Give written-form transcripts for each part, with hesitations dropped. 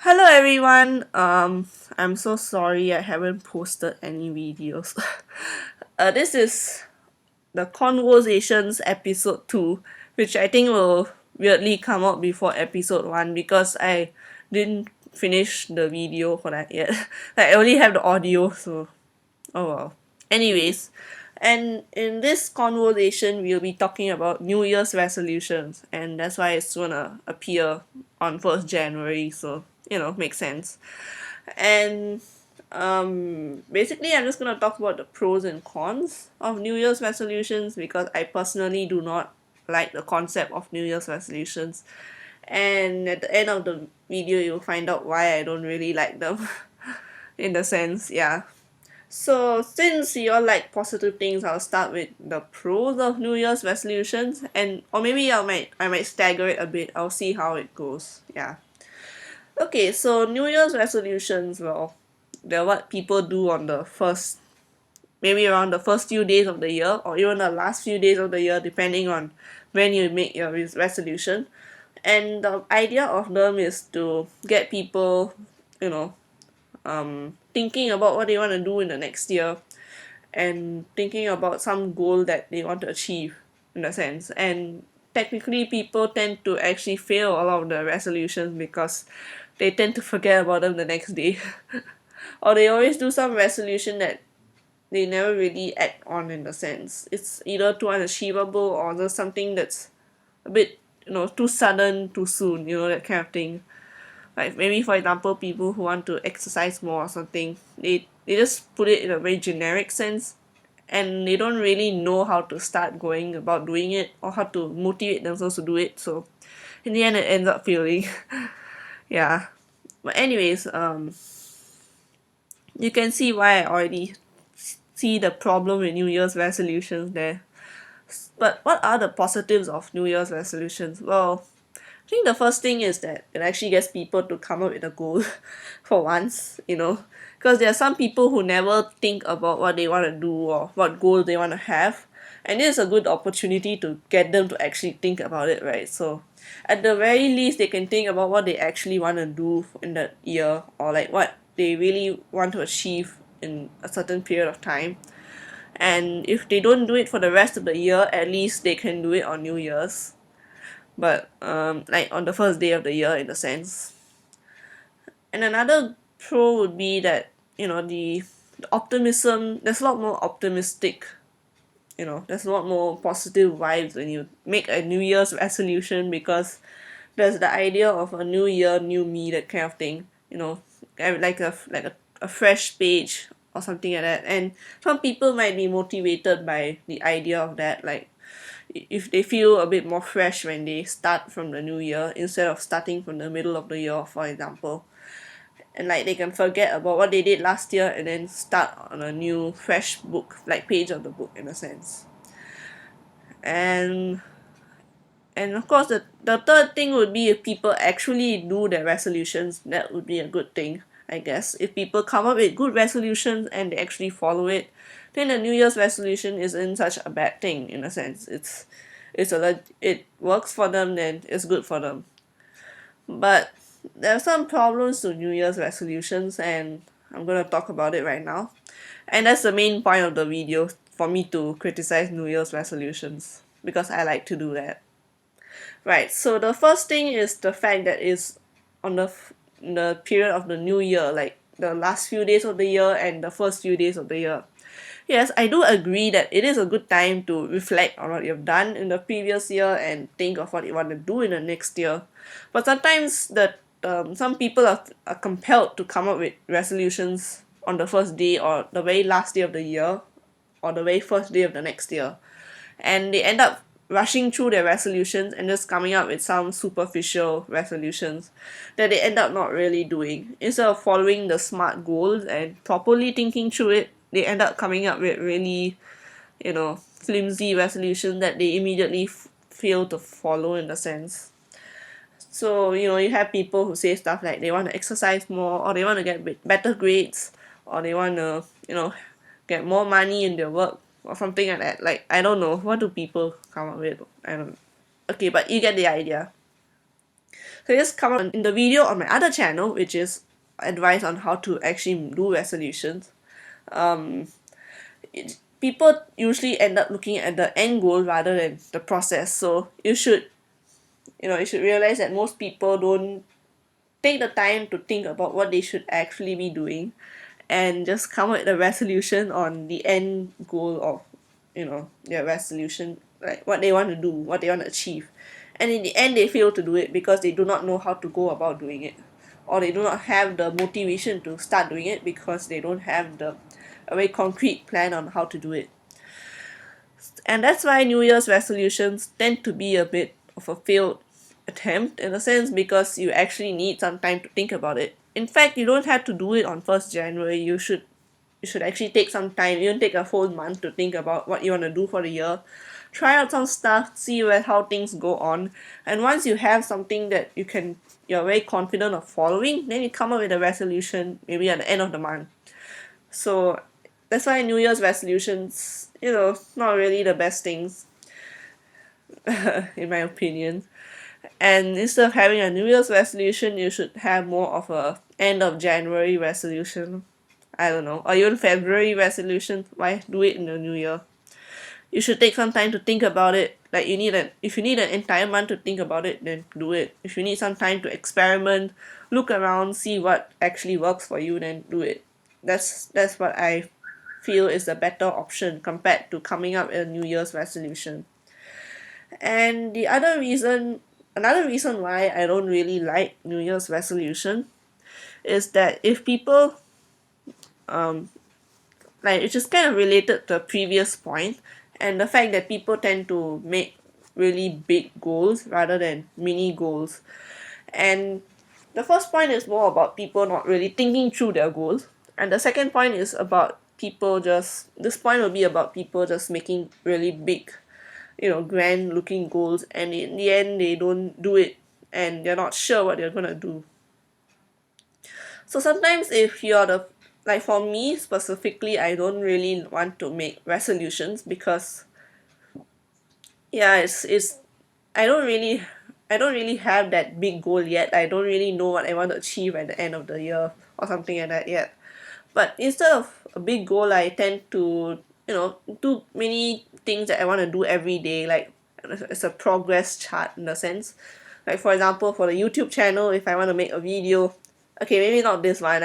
Hello everyone. I'm so sorry I haven't posted any videos. This is the ConvOHsations episode 2, which I think will weirdly come out before episode 1 because I didn't finish the video for that yet. Like, I only have the audio, so oh well. Anyways, and in this conversation, we'll be talking about New Year's resolutions, and that's why it's gonna appear on 1st January, so makes sense. And basically, I'm just gonna talk about the pros and cons of New Year's resolutions because I personally do not like the concept of New Year's resolutions. And at the end of the video, you'll find out why I don't really like them, in the sense, yeah. So, since you all like positive things, I'll start with the pros of New Year's resolutions, and or maybe I might stagger it a bit. I'll see how it goes. Yeah. Okay, so New Year's resolutions, well, they're what people do on the first, maybe around the first few days of the year, or even the last few days of the year, depending on when you make your resolution. And the idea of them is to get people, you know, thinking about what they want to do in the next year and thinking about some goal that they want to achieve in a sense. And technically, people tend to actually fail a lot of the resolutions because they tend to forget about them the next day. Or they always do some resolution that they never really act on in the sense. It's either too unachievable or just something that's a bit, too sudden, too soon, that kind of thing. Like maybe for example, people who want to exercise more or something, they just put it in a very generic sense, and they don't really know how to start going about doing it or how to motivate themselves to do it. So in the end, it ends up failing. Yeah. But anyways, you can see why I already see the problem with New Year's resolutions there. But what are the positives of New Year's resolutions? Well, I think the first thing is that it actually gets people to come up with a goal for once. Because there are some people who never think about what they want to do or what goal they want to have. And this is a good opportunity to get them to actually think about it, right? So, at the very least, they can think about what they actually want to do in that year, or like what they really want to achieve in a certain period of time. And if they don't do it for the rest of the year, at least they can do it on New Year's, but like on the first day of the year in a sense. And another pro would be that the optimism, there's a lot more optimistic, there's a lot more positive vibes when you make a New Year's resolution, because there's the idea of a new year, new me, that kind of thing. Like a fresh page or something like that. And some people might be motivated by the idea of that, like if they feel a bit more fresh when they start from the new year instead of starting from the middle of the year, for example. And like they can forget about what they did last year and then start on a new fresh book, like page of the book in a sense. And of course, the third thing would be if people actually do their resolutions. That would be a good thing, I guess. If people come up with good resolutions and they actually follow it, then the New Year's resolution isn't such a bad thing in a sense. It works for them, then it's good for them. But there are some problems to New Year's resolutions, and I'm gonna talk about it right now. And that's the main point of the video, for me to criticize New Year's resolutions, because I like to do that. Right, so the first thing is the fact that it's on the period of the new year, like the last few days of the year and the first few days of the year. Yes, I do agree that it is a good time to reflect on what you've done in the previous year and think of what you want to do in the next year. But sometimes some people are compelled to come up with resolutions on the first day or the very last day of the year or the very first day of the next year. And they end up rushing through their resolutions and just coming up with some superficial resolutions that they end up not really doing. Instead of following the smart goals and properly thinking through it, they end up coming up with really, flimsy resolutions that they immediately fail to follow in a sense. So, you have people who say stuff like they want to exercise more, or they want to get better grades, or they want to, get more money in their work, or something like that. Like, I don't know. What do people come up with? I don't. Okay, but you get the idea. So I just come up in the video on my other channel, which is advice on how to actually do resolutions. People usually end up looking at the end goal rather than the process. So you should realize that most people don't take the time to think about what they should actually be doing, and just come up with a resolution on the end goal of their resolution, like what they want to do, what they want to achieve. And in the end they fail to do it because they do not know how to go about doing it, or they do not have the motivation to start doing it because they don't have a very concrete plan on how to do it. And that's why New Year's resolutions tend to be a bit of a failed attempt in a sense, because you actually need some time to think about it. In fact, you don't have to do it on 1st January. You should actually take some time, even take a whole month to think about what you want to do for the year. Try out some stuff, see how things go on, and once you have something that you're very confident of following, then you come up with a resolution maybe at the end of the month. So that's why New Year's resolutions, not really the best things, in my opinion. And instead of having a New Year's resolution, you should have more of a end of January resolution. I don't know, or even February resolution. Why do it in the New Year? You should take some time to think about it. Like if you need an entire month to think about it, then do it. If you need some time to experiment, look around, see what actually works for you, then do it. That's what I feel is a better option compared to coming up with a New Year's resolution. And another reason why I don't really like New Year's resolution is that if people like, it's just kind of related to the previous point, and the fact that people tend to make really big goals rather than mini goals. And the first point is more about people not really thinking through their goals, and the second point is about people just this point will be about people just making really big, grand looking goals, and in the end they don't do it, and they're not sure what they're gonna do. So sometimes if you're the like for me specifically, I don't really want to make resolutions because yeah, it's I don't really have that big goal yet. I don't really know what I want to achieve at the end of the year or something like that yet. But instead of a big goal, I tend to, do many things that I want to do every day, like it's a progress chart in a sense. Like for example, for the YouTube channel, if I want to make a video, okay, maybe not this one.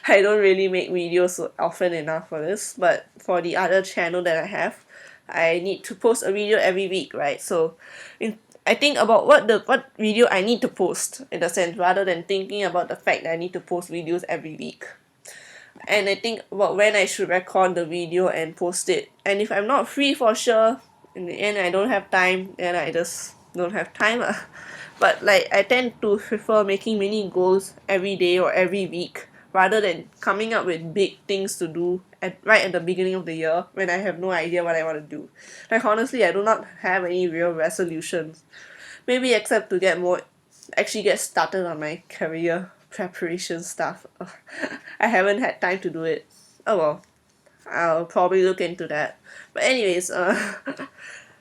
I don't really make videos so often enough for this, but for the other channel that I have, I need to post a video every week, right? So I think about what video I need to post in a sense, rather than thinking about the fact that I need to post videos every week. And I think about when I should record the video and post it. And if I'm not free for sure, in the end I don't have time, then I just don't have time. But like I tend to prefer making mini goals every day or every week rather than coming up with big things to do right at the beginning of the year when I have no idea what I want to do. Like honestly, I do not have any real resolutions. Maybe except to actually get started on my career preparation stuff. I haven't had time to do it. Oh well, I'll probably look into that. But anyways,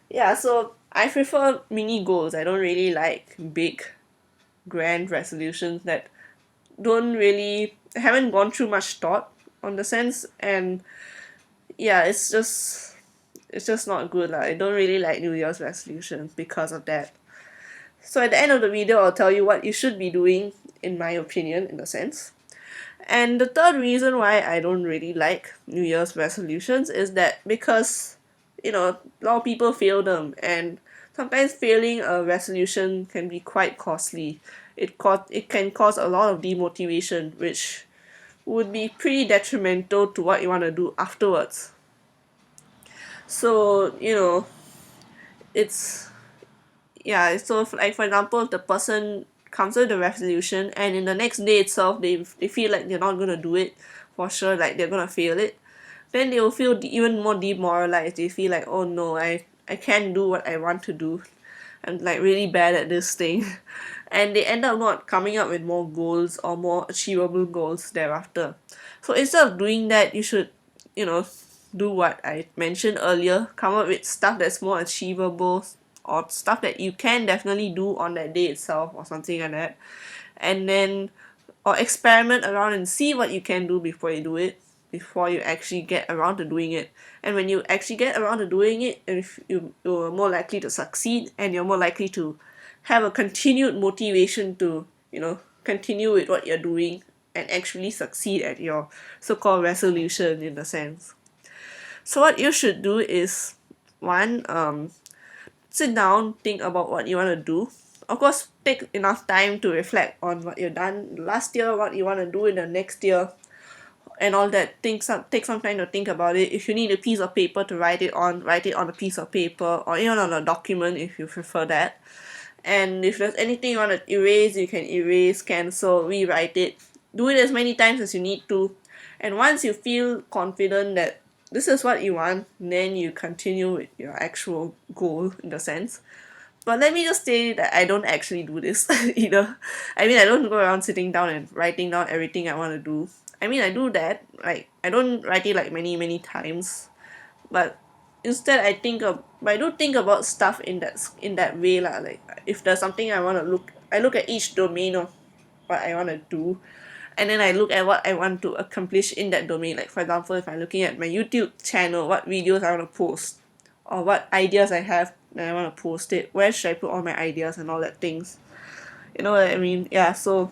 yeah, so I prefer mini goals. I don't really like big, grand resolutions that don't really haven't gone through much thought on the sense, and yeah, it's just not good. Like I don't really like New Year's resolutions because of that. So at the end of the video, I'll tell you what you should be doing, in my opinion, in a sense. And the third reason why I don't really like New Year's resolutions is that because, a lot of people fail them, and sometimes failing a resolution can be quite costly. It can cause a lot of demotivation, which would be pretty detrimental to what you want to do afterwards. So, it's yeah, so like for example, if the person comes with the resolution and in the next day itself they feel like they're not gonna do it for sure, like they're gonna fail it, then they will feel even more demoralized. They feel like, oh no, I can't do what I want to do. I'm like really bad at this thing. And they end up not coming up with more goals or more achievable goals thereafter. So instead of doing that, you should, you know, do what I mentioned earlier, come up with stuff that's more achievable, or stuff that you can definitely do on that day itself or something like that. And then or experiment around and see what you can do before you do it, before you actually get around to doing it. And when you actually get around to doing it, if you're more likely to succeed, and you're more likely to have a continued motivation to, continue with what you're doing and actually succeed at your so-called resolution in a sense. So what you should do is, one, sit down, think about what you want to do. Of course, take enough time to reflect on what you've done last year, what you want to do in the next year, and all that. Take some time to think about it. If you need a piece of paper to write it on a piece of paper, or even on a document if you prefer that. And if there's anything you want to erase, you can erase, cancel, rewrite it. Do it as many times as you need to. And once you feel confident that this is what you want, then you continue with your actual goal in the sense. But let me just say that I don't actually do this either. I mean, I don't go around sitting down and writing down everything I want to do. I mean, I do that. Like, I don't write it like many, many times. But instead, I do think about stuff in that way lah. Like, if there's something I look at each domain of what I want to do, and then I look at what I want to accomplish in that domain. Like, for example, if I'm looking at my YouTube channel, what videos I want to post, or what ideas I have that I want to post it, where should I put all my ideas and all that things. You know what I mean? Yeah, so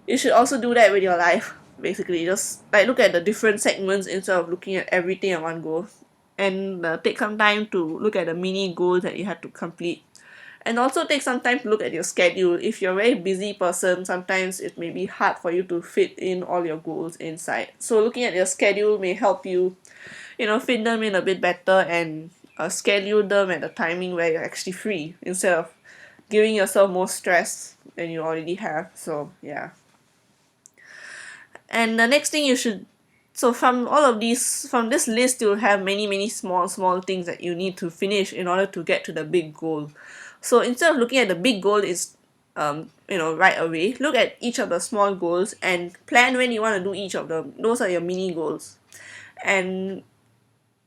you should also do that with your life. Basically, just like look at the different segments instead of looking at everything at one go, and take some time to look at the mini goals that you have to complete. And also take some time to look at your schedule. If you're a very busy person, sometimes it may be hard for you to fit in all your goals inside. So looking at your schedule may help you, fit them in a bit better, and schedule them at a timing where you're actually free instead of giving yourself more stress than you already have. So yeah. And the next thing you should, so from this list, you'll have many, many small, small things that you need to finish in order to get to the big goal. So instead of looking at the big goal is, right away, look at each of the small goals and plan when you want to do each of them. Those are your mini goals. And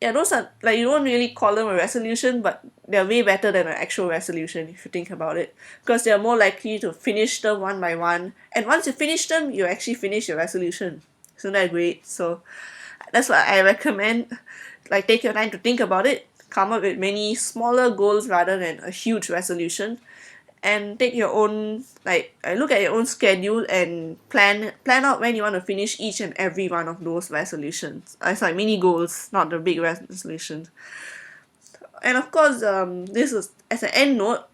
yeah, those are, like, you don't really call them a resolution, but they're way better than an actual resolution if you think about it, because they're more likely to finish them one by one, and once you finish them, you actually finish your resolution. Isn't that great? So that's what I recommend. Like, take your time to think about it, come up with many smaller goals rather than a huge resolution, and take your own, look at your own schedule and plan out when you want to finish each and every one of those resolutions. It's like mini goals, not the big resolutions. And of course, this is as an end note.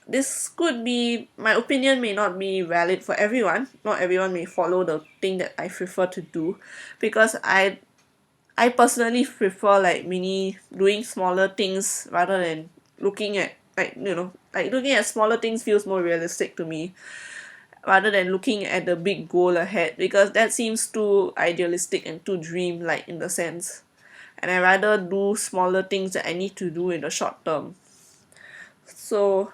This could be, my opinion may not be valid for everyone. Not everyone may follow the thing that I prefer to do, because I personally prefer doing smaller things rather than looking at looking at smaller things feels more realistic to me rather than looking at the big goal ahead, because that seems too idealistic and too dream-like in the sense. And I rather do smaller things that I need to do in the short term. So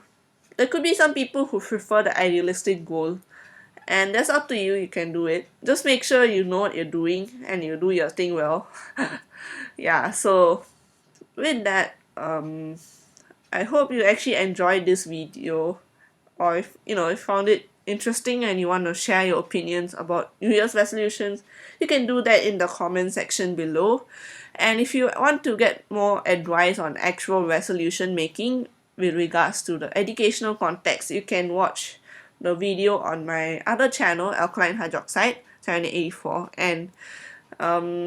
there could be some people who prefer the idealistic goal, and that's up to you. You can do it. Just make sure you know what you're doing and you do your thing well. Yeah, so with that, I hope you actually enjoyed this video, or if you found it interesting and you want to share your opinions about New Year's resolutions, you can do that in the comment section below. And if you want to get more advice on actual resolution making with regards to the educational context, you can watch the video on my other channel, Alkaline Hydroxide 784, and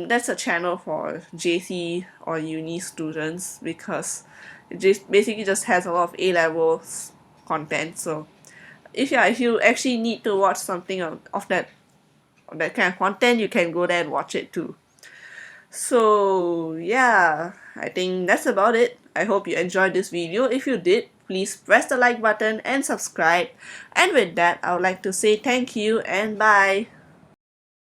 that's a channel for JC or uni students, because it just basically just has a lot of A-levels content. So if you actually need to watch something of that kind of content, you can go there and watch it too. So yeah, I think that's about it. I hope you enjoyed this video. If you did, please press the like button and subscribe. And with that, I would like to say thank you and bye.